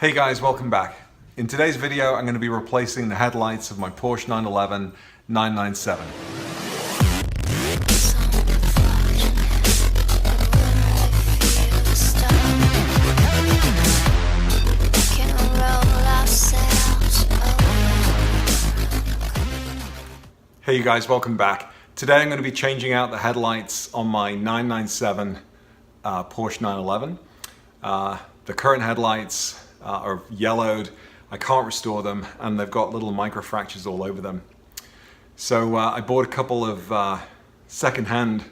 Hey guys, welcome back. In today's video, I'm going to be replacing the headlights of my Porsche 911 997. Hey you guys, welcome back. Today I'm going to be changing out the headlights on my 997 Porsche 911. The current headlights are yellowed. I can't restore them, and they've got little micro fractures all over them. So I bought a couple of second-hand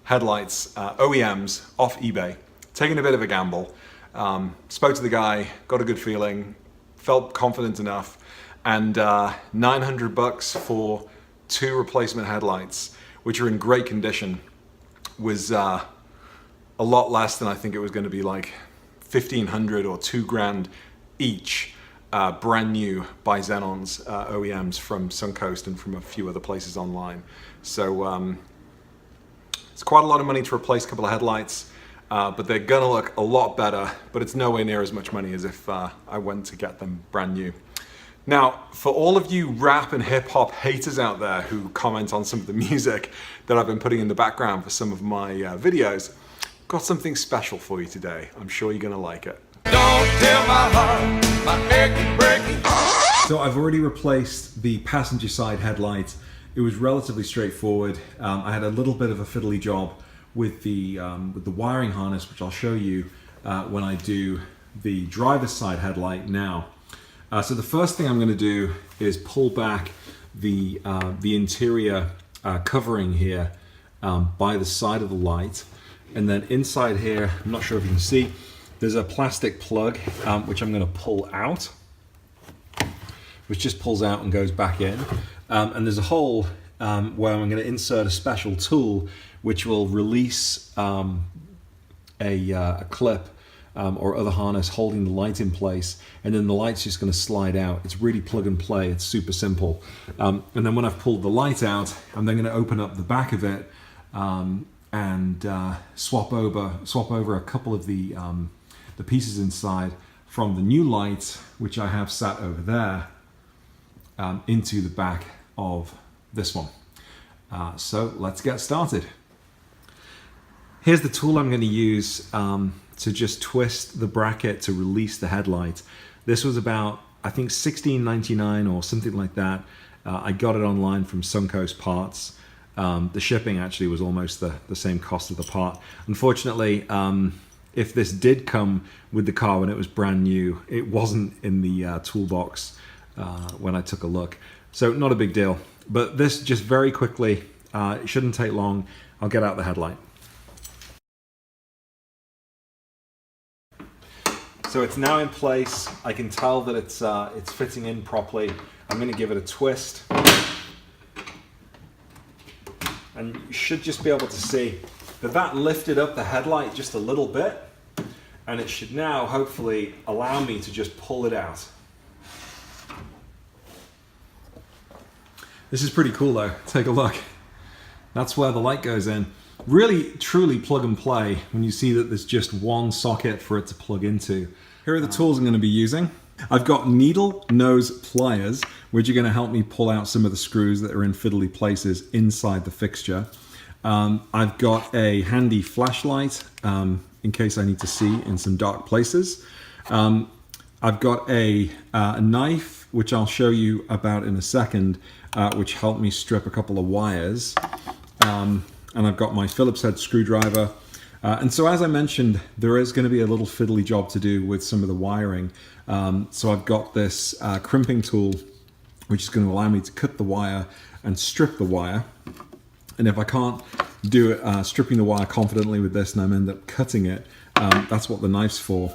headlights, OEMs, off eBay, taking a bit of a gamble. Spoke to the guy, got a good feeling, felt confident enough, and $900 for two replacement headlights, which are in great condition, was a lot less than I think it was going to be, like $1,500 or $2,000 each, brand new by Xenon's OEMs from Suncoast and from a few other places online. So it's quite a lot of money to replace a couple of headlights, but they're gonna look a lot better, but it's nowhere near as much money as if I went to get them brand new. Now, for all of you rap and hip hop haters out there who comment on some of the music that I've been putting in the background for some of my videos, got something special for you today. I'm sure you're gonna like it. Don't tell my heart, my aching breaking. So I've already replaced the passenger side headlight. It was relatively straightforward. I had a little bit of a fiddly job with the wiring harness, which I'll show you when I do the driver's side headlight now. So the first thing I'm going to do is pull back the interior covering here by the side of the light. And then inside here, I'm not sure if you can see, there's a plastic plug which I'm going to pull out, which just pulls out and goes back in. And there's a hole where I'm going to insert a special tool which will release a clip or other harness holding the light in place, and then the light's just going to slide out. It's really plug and play. It's super simple. And then when I've pulled the light out, I'm then going to open up the back of it and swap over a couple of the pieces inside from the new light, which I have sat over there, into the back of this one. So let's get started. Here's the tool I'm going to use to just twist the bracket to release the headlight. This was about, I think, $16.99 or something like that. I got it online from Suncoast Parts. The shipping actually was almost the same cost of the part. Unfortunately, if this did come with the car when it was brand new, it wasn't in the toolbox when I took a look. So not a big deal. But this, just very quickly, it shouldn't take long. I'll get out the headlight. So it's now in place. I can tell that it's fitting in properly. I'm going to give it a twist. And you should just be able to see that lifted up the headlight just a little bit, and it should now hopefully allow me to just pull it out. This is pretty cool though. Take a look. That's where the light goes in. Really, truly plug and play when you see that there's just one socket for it to plug into. Here are the tools I'm going to be using. I've got needle nose pliers, which are going to help me pull out some of the screws that are in fiddly places inside the fixture. I've got a handy flashlight in case I need to see in some dark places. I've got a knife, which I'll show you about in a second, which helped me strip a couple of wires. And I've got my Phillips head screwdriver. And so as I mentioned, there is going to be a little fiddly job to do with some of the wiring. So I've got this crimping tool, which is going to allow me to cut the wire and strip the wire. And if I can't do it stripping the wire confidently with this and I end up cutting it, that's what the knife's for.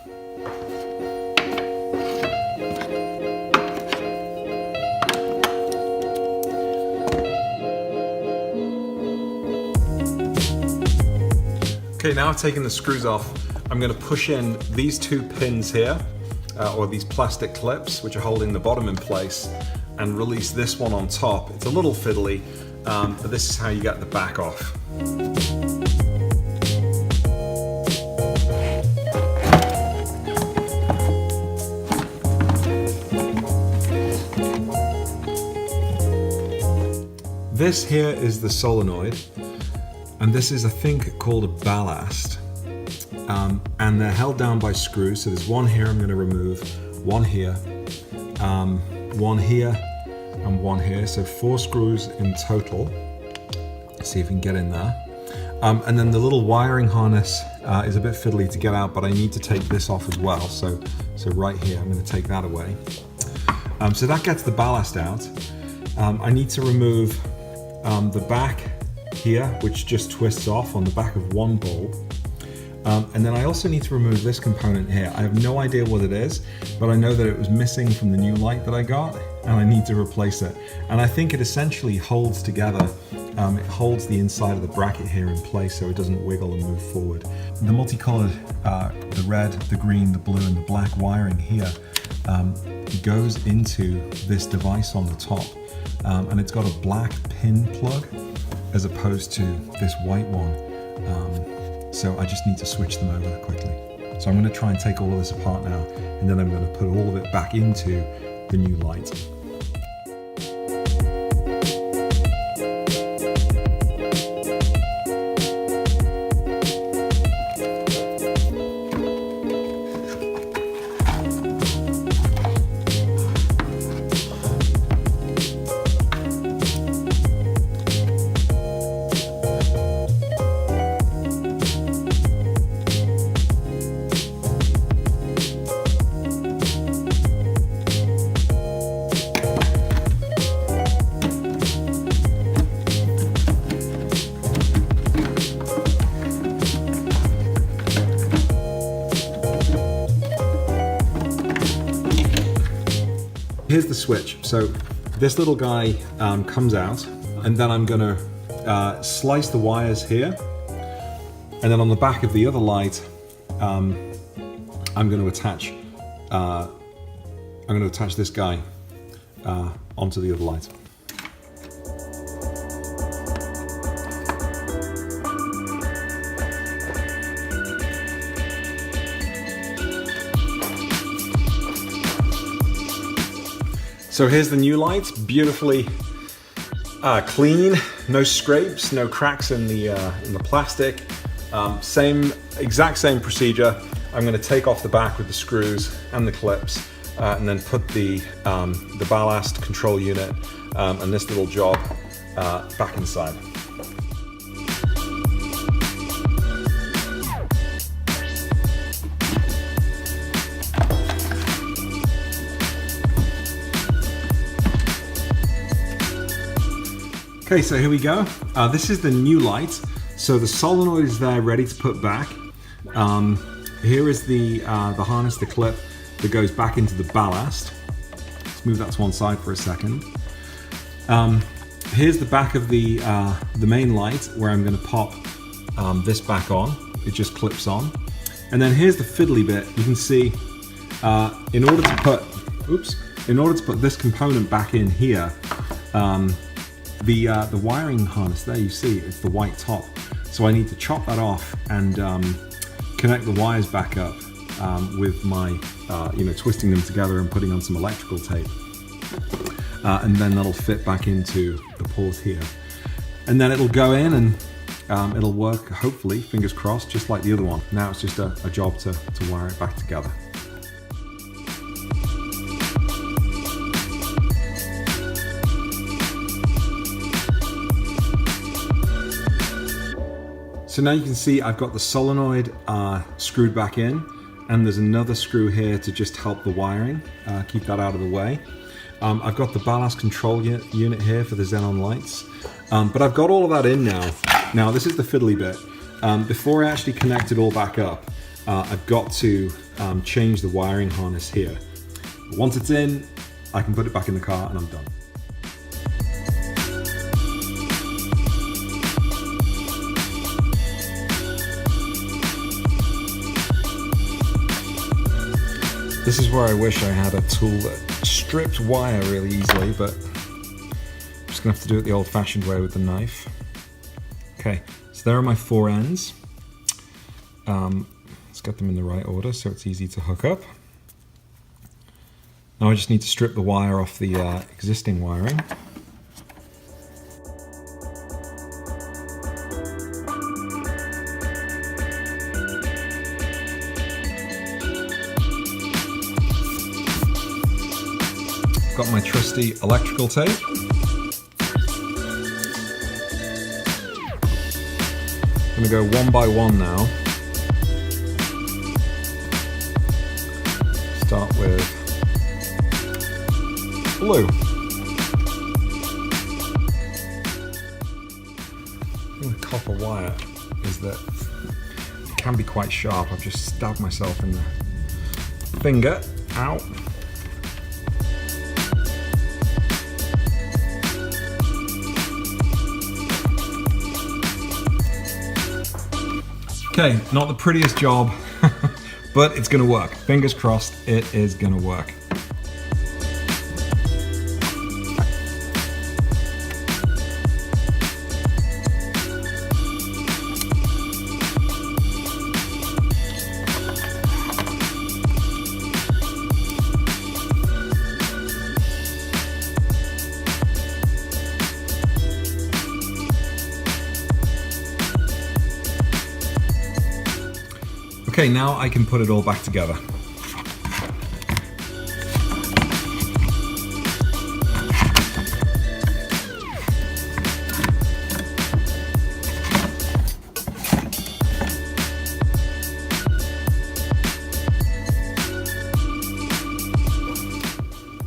Okay, now I've taken the screws off. I'm going to push in these two pins here, or these plastic clips, which are holding the bottom in place, and release this one on top. It's a little fiddly, but this is how you get the back off. this here is the solenoid, and this is a thing called a ballast, and they're held down by screws. So there's one here I'm going to remove, one here, one here, and one here. So 4 screws in total. Let's see if we can get in there. And then the little wiring harness is a bit fiddly to get out, but I need to take this off as well. So right here, I'm going to take that away. So that gets the ballast out. I need to remove the back here, which just twists off on the back of one bulb. And then I also need to remove this component here. I have no idea what it is, but I know that it was missing from the new light that I got, and I need to replace it. And I think it essentially holds together. It holds the inside of the bracket here in place so it doesn't wiggle and move forward. The multicolored, the red, the green, the blue, and the black wiring here goes into this device on the top. And it's got a black pin plug as opposed to this white one. So I just need to switch them over quickly. So I'm going to try and take all of this apart now, and then I'm going to put all of it back into the new light. Here's the switch. So this little guy comes out, and then I'm gonna slice the wires here, and then on the back of the other light, I'm going to attach this guy onto the other light. So here's the new light, beautifully clean, no scrapes, no cracks in the plastic. Exact same procedure. I'm going to take off the back with the screws and the clips, and then put the ballast control unit and this little job back inside. Okay, so here we go. This is the new light. So the solenoid is there ready to put back. Here is the harness, the clip that goes back into the ballast. Let's move that to one side for a second. Here's the back of the main light where I'm going to pop this back on. It just clips on. And then here's the fiddly bit. You can see in order to put this component back in here, the wiring harness there, you see it's the white top, so I need to chop that off and connect the wires back up with my twisting them together and putting on some electrical tape, and then that'll fit back into the port here, and then it'll go in and it'll work, hopefully, fingers crossed, just like the other one. Now it's just a job to wire it back together. So now you can see I've got the solenoid screwed back in, and there's another screw here to just help the wiring, keep that out of the way. I've got the ballast control unit here for the xenon lights, but I've got all of that in now. Now this is the fiddly bit. Before I actually connect it all back up, I've got to change the wiring harness here. But once it's in, I can put it back in the car and I'm done. This is where I wish I had a tool that stripped wire really easily, but I'm just gonna have to do it the old-fashioned way with the knife. Okay, so there are my 4 ends. Let's get them in the right order so it's easy to hook up. Now I just need to strip the wire off the existing wiring. got my trusty electrical tape. I'm gonna go one by one now. Start with blue. The thing with copper wire is that it can be quite sharp. I've just stabbed myself in the finger. Ow. Okay, not the prettiest job, but it's gonna work. Fingers crossed, it is gonna work. Okay, now I can put it all back together.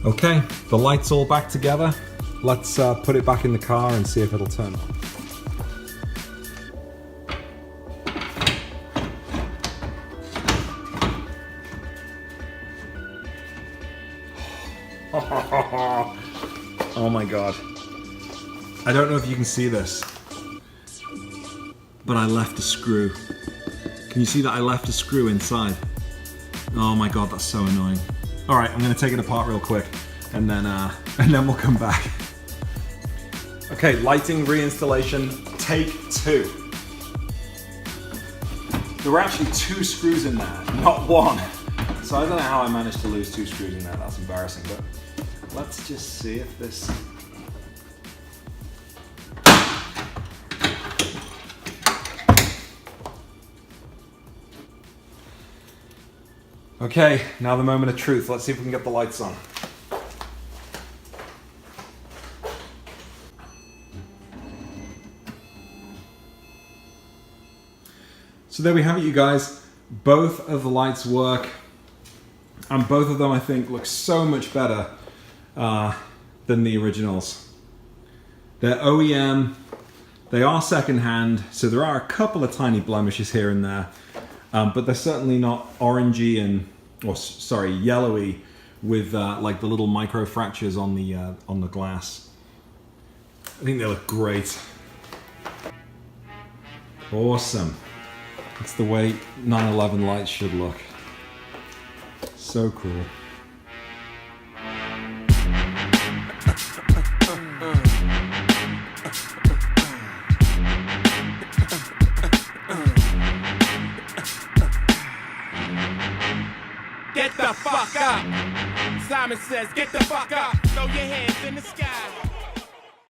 Okay, the light's all back together. Let's put it back in the car and see if it'll turn on. Oh my god. I don't know if you can see this, but I left a screw. Can you see that I left a screw inside? Oh my god, that's so annoying. Alright, I'm gonna take it apart real quick and then we'll come back. Okay, lighting reinstallation, take 2. There were actually 2 screws in there, not 1. So I don't know how I managed to lose 2 screws in there, that's embarrassing, but let's just see if this... Okay, now the moment of truth. Let's see if we can get the lights on. So there we have it, you guys. Both of the lights work, and both of them I think look so much better than the originals. They're OEM, they are secondhand, so there are a couple of tiny blemishes here and there, but they're certainly not orangey yellowy with like the little micro fractures on the glass. I think they look great. Awesome. That's the way 911 lights should look. So cool. Get the fuck up! Simon says, get the fuck up! Throw your hands in the sky!